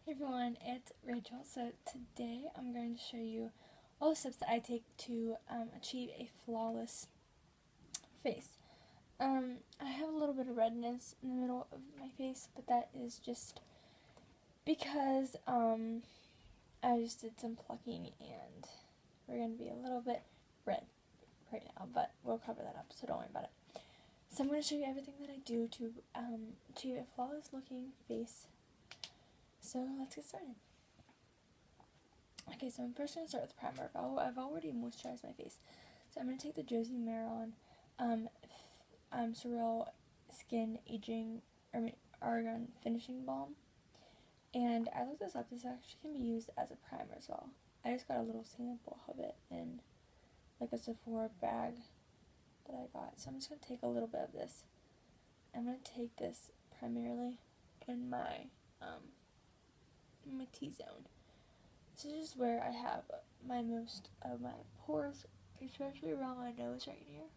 Hey everyone, it's Rachel. So today I'm going to show you all the steps that I take to achieve a flawless face. I have a little bit of redness in the middle of my face, but that is just because I just did some plucking and we're going to be a little bit red right now, but we'll cover that up, so don't worry about it. So I'm going to show you everything that I do to achieve a flawless looking face. So let's get started. Okay, so I'm first going to start with primer. I've already moisturized my face. So I'm going to take the Josie Maran Surreal Skin Aging Argan Finishing Balm. And I looked this up. This actually can be used as a primer as well. I just got a little sample of it in like a Sephora bag that I got. So I'm just going to take a little bit of this. I'm going to take this primarily in my T-zone. This is just where I have my most of my pores, especially around my nose right here.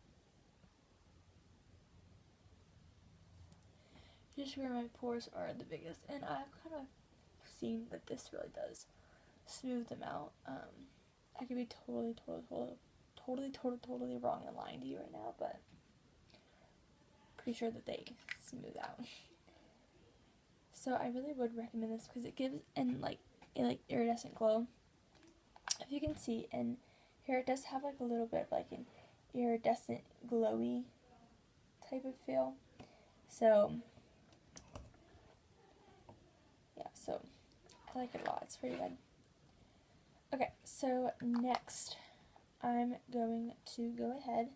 Just where my pores are the biggest, and I've kind of seen that this really does smooth them out. I could be totally wrong and lying to you right now, but pretty sure that they smooth out. So I really would recommend this because it gives an iridescent glow. If you can see in here, it does have like a little bit of like an iridescent glowy type of feel. So yeah, so I like it a lot. It's pretty good. Okay, so next I'm going to go ahead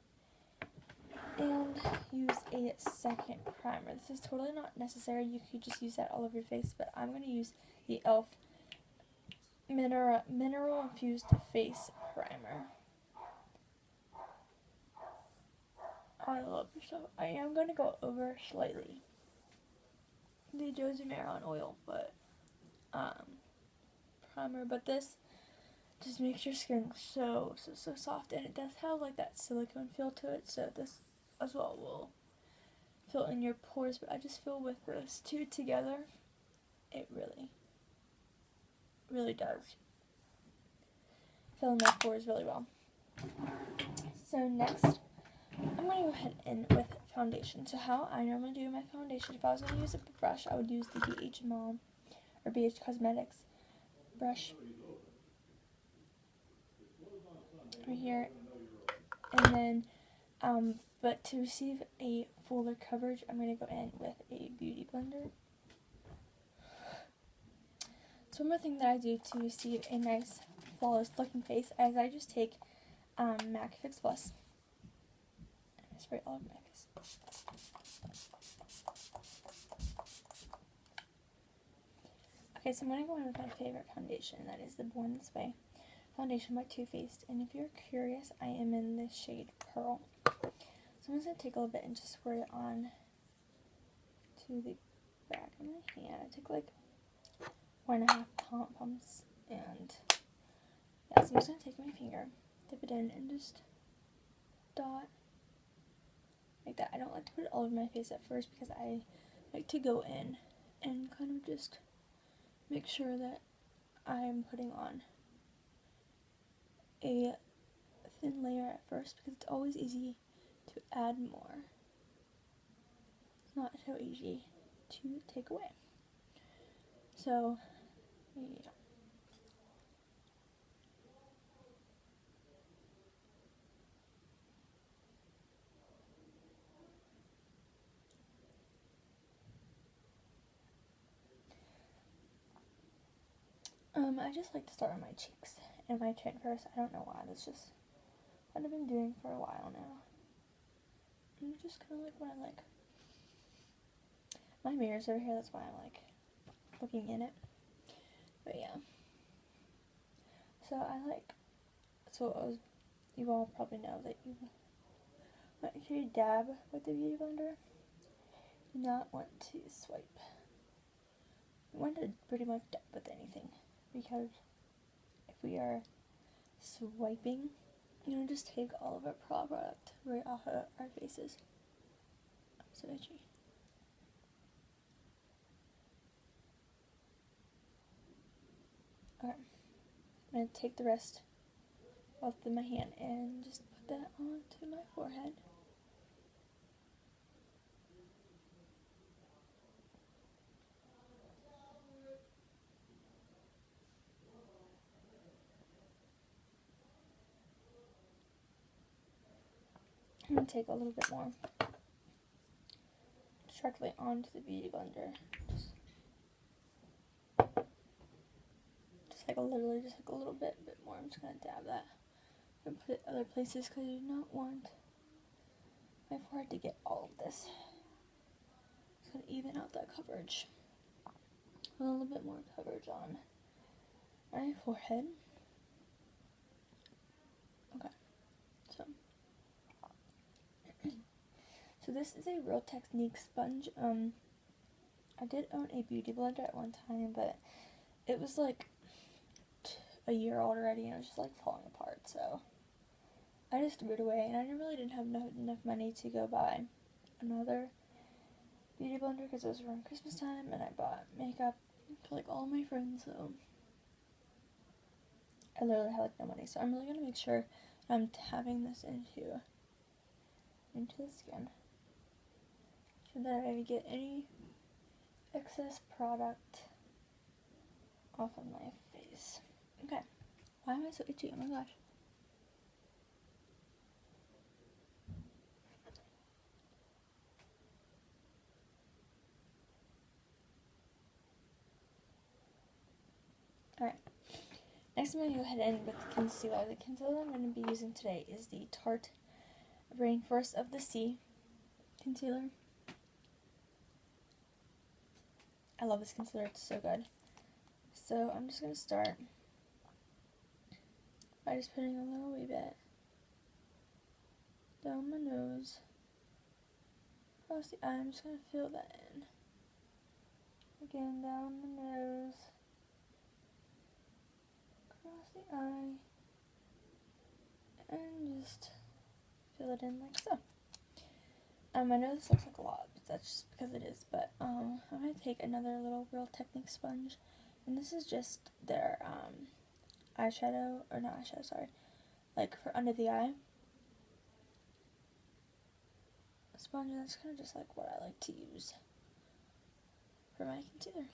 and use a second primer. This is totally not necessary. You could just use that all over your face, but I'm going to use the e.l.f. Mineral Infused Face Primer. I love this stuff. I am going to go over slightly the Josie Maran oil, but primer, but this just makes your skin so soft, and it does have like that silicone feel to it, so this as well will fill in your pores. But I just feel with those two together, it really does fill in my pores really well. So next I'm going to go ahead and with foundation. So how I normally do my foundation, if I was going to use a brush, I would use the BH Mom or BH Cosmetics brush right here, and then but to receive a fuller coverage, I'm going to go in with a beauty blender. So one more thing that I do to receive a nice flawless looking face is I just take MAC Fix Plus and I spray all over my face. Okay, so I'm going to go in with my favorite foundation, that is the Born This Way foundation by Too Faced, and if you're curious, I am in this shade Pearl. So I'm just going to take a little bit and just squirt it on to the back of my hand. I took like 1.5 pumps, and yeah, so I'm just going to take my finger, dip it in, and just dot like that. I don't like to put it all over my face at first because I like to go in and kind of just make sure that I'm putting on a thin layer at first, because it's always easy to add more. It's not so easy to take away. So, yeah. I just like to start on my cheeks and my chin first. I don't know why. That's just what I've been doing for a while now. And just kind of like what I like. My mirror's over here, that's why I'm like looking in it. But yeah. So you all probably know that you want to dab with the beauty blender. You do not want to swipe. You want to pretty much dab with anything, because if we are swiping, just take all of our product right off of our faces. I'm so itchy. Okay, I'm going to take the rest off of my hand and just put that onto my forehead. I'm going to take a little bit more directly onto the Beauty Blender. Just like literally just like a little bit more. I'm just going to dab that and put it other places because I do not want my forehead to get all of this. Just going to even out that coverage. A little bit more coverage on my forehead. Okay, so this is a Real Technique sponge. I did own a Beauty Blender at one time, but it was like a year old already and it was just like falling apart, so I just threw it away, and I really didn't have enough money to go buy another Beauty Blender because it was around Christmas time and I bought makeup for like all my friends, so I literally had like no money. So I'm really going to make sure I'm tapping this into the skin so that I get any excess product off of my face. Okay, why am I so itchy? Oh my gosh. Alright, next I'm going to go ahead and with the concealer. The concealer I'm going to be using today is the Tarte Rainforest of the Sea concealer. I love this concealer, it's so good. So I'm just going to start by just putting a little wee bit down my nose, across the eye. I'm just going to fill that in. Again, down the nose, across the eye, and just fill it in like so. I know this looks like a lot, but that's just because it is, but I'm going to take another little Real Technique sponge, and this is just their eyeshadow, or not eyeshadow, sorry, like for under the eye sponge, and that's kind of just like what I like to use for my concealer.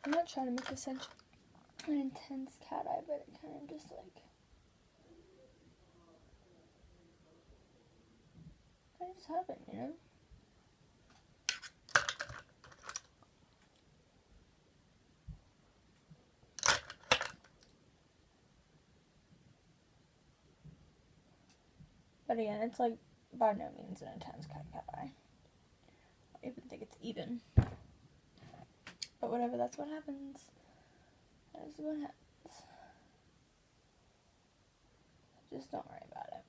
I'm not trying to make this an intense cat eye, but it kind of just like, kind of just happened, you know? But again, it's like by no means an intense cat eye. I even think it's even. But whatever, that's what happens. That is what happens. Just don't worry about it.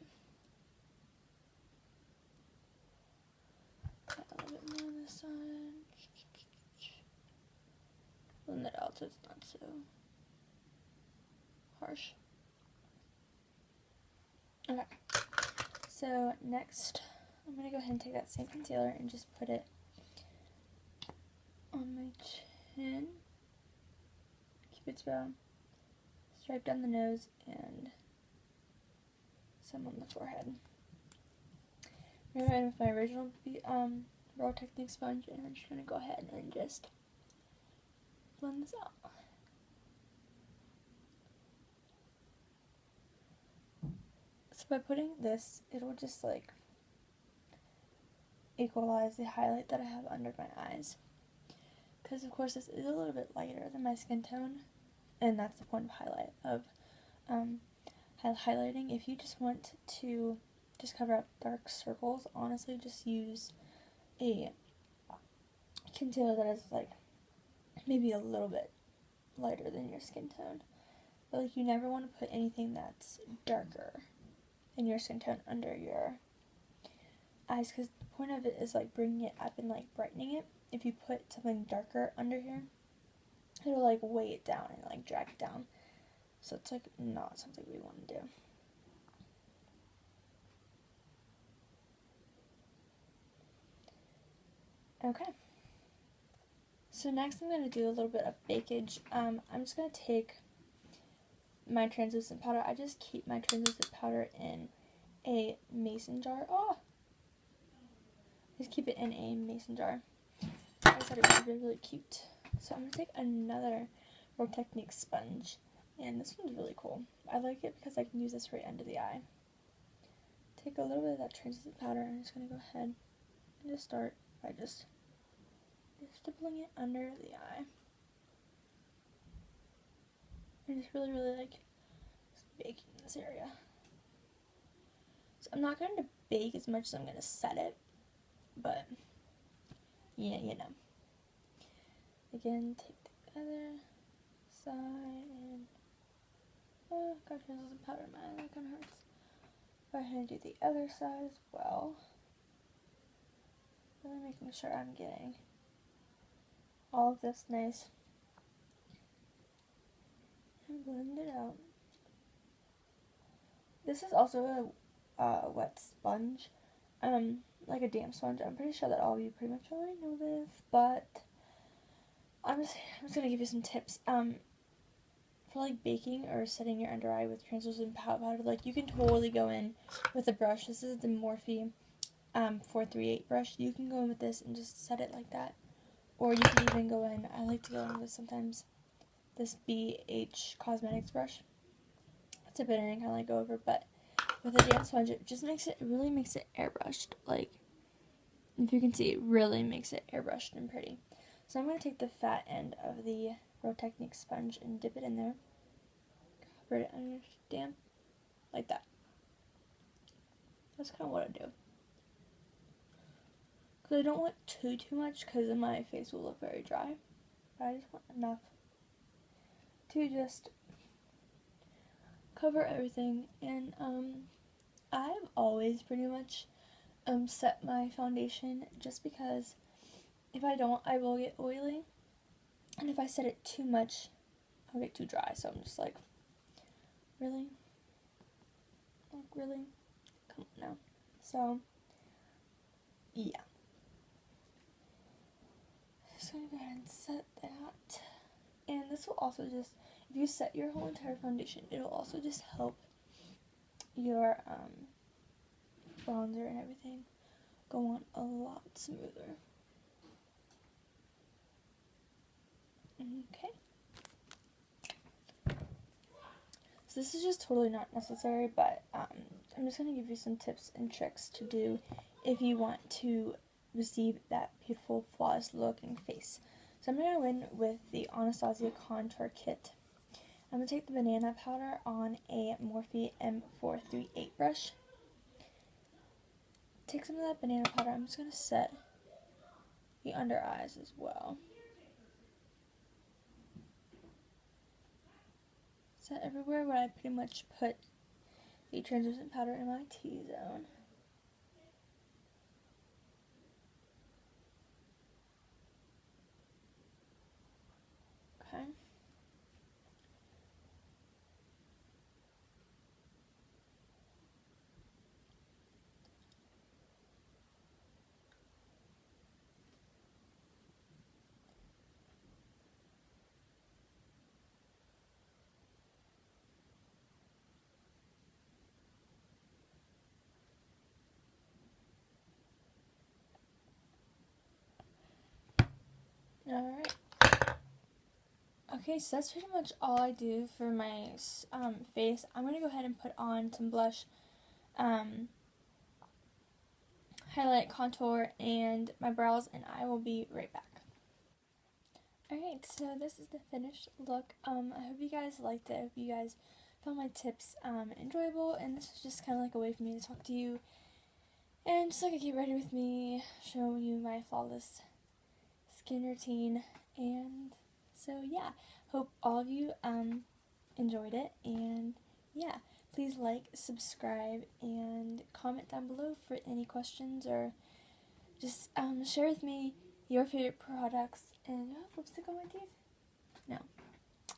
A little bit more on this side. Blend that out so it's not so harsh. Okay. So next, I'm going to go ahead and take that same concealer and just put it on my chin. Cupid's bow. Stripe down the nose and some on the forehead. I'm going to go in with my original Real Technique sponge, and I'm just going to go ahead and just blend this out. So by putting this, it'll just like equalize the highlight that I have under my eyes. Because of course this is a little bit lighter than my skin tone, and that's the point of highlighting. If you just want to just cover up dark circles, honestly just use a concealer that is like maybe a little bit lighter than your skin tone. but like you never want to put anything that's darker in your skin tone under your eyes, because the point of it is like bringing it up and like brightening it. If you put something darker under here, it'll like weigh it down and like drag it down. So it's like not something we want to do. Okay. So next I'm going to do a little bit of bakage. I'm just going to take my translucent powder. I just keep my translucent powder in a mason jar. Oh! Just keep it in a mason jar. I thought it would be really cute. So I'm going to take another Rogue Technique sponge. And this one's really cool. I like it because I can use this right under the eye. Take a little bit of that translucent powder. I'm just going to go ahead and just start by just stippling it under the eye. And just really like baking this area. So I'm not going to bake as much as I'm going to set it, but yeah, you know. Again, take the other side and got translucent powder in my eye, that kind of hurts. Go ahead and do the other side as well. Really making sure I'm getting all of this nice and blend it out. This is also a wet sponge, like a damp sponge. I'm pretty sure that all of you pretty much already know this, but I'm just gonna give you some tips. For like baking or setting your under eye with translucent powder, like you can totally go in with a brush. This is the Morphe 438 brush. You can go in with this and just set it like that, or you can even go in. I like to go in with sometimes this BH Cosmetics brush. Tip it in and kind of like go over, but with a damp sponge, it just really makes it airbrushed. Like, if you can see, it really makes it airbrushed and pretty. So I'm going to take the fat end of the Rogue Technique sponge and dip it in there. Cover it under damp, like that. That's kind of what I do. Because I don't want too much, because then my face will look very dry. But I just want enough to just cover everything. And I've always pretty much set my foundation, just because if I don't, I will get oily, and if I set it too much, I'll get too dry. So I'm just like, really? Like, really? Come on now. So, yeah. Just gonna go ahead and set that. And this will also just, if you set your whole entire foundation, it'll also just help your bronzer and everything go on a lot smoother. Okay. So this is just totally not necessary, but I'm just going to give you some tips and tricks to do if you want to receive that beautiful, flawless looking face. So I'm going to go in with the Anastasia Contour Kit. I'm going to take the banana powder on a Morphe M438 brush. Take some of that banana powder. I'm just going to set the under eyes as well. Set everywhere where I pretty much put the translucent powder in my T-zone. Okay. Alright. Okay, so that's pretty much all I do for my face. I'm going to go ahead and put on some blush, highlight, contour, and my brows, and I will be right back. Alright, so this is the finished look. I hope you guys liked it. I hope you guys found my tips enjoyable, and this was just kind of like a way for me to talk to you and just like a get ready with me, showing you my flawless skin routine. And so yeah, hope all of you enjoyed it, and yeah, please like, subscribe, and comment down below for any questions, or just share with me your favorite products. And lipstick on my teeth? No.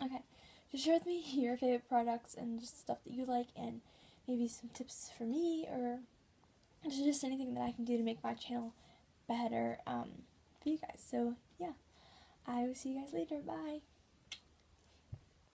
Okay. Just share with me your favorite products and just stuff that you like, and maybe some tips for me, or just anything that I can do to make my channel better for you guys. So yeah, I will see you guys later. Bye.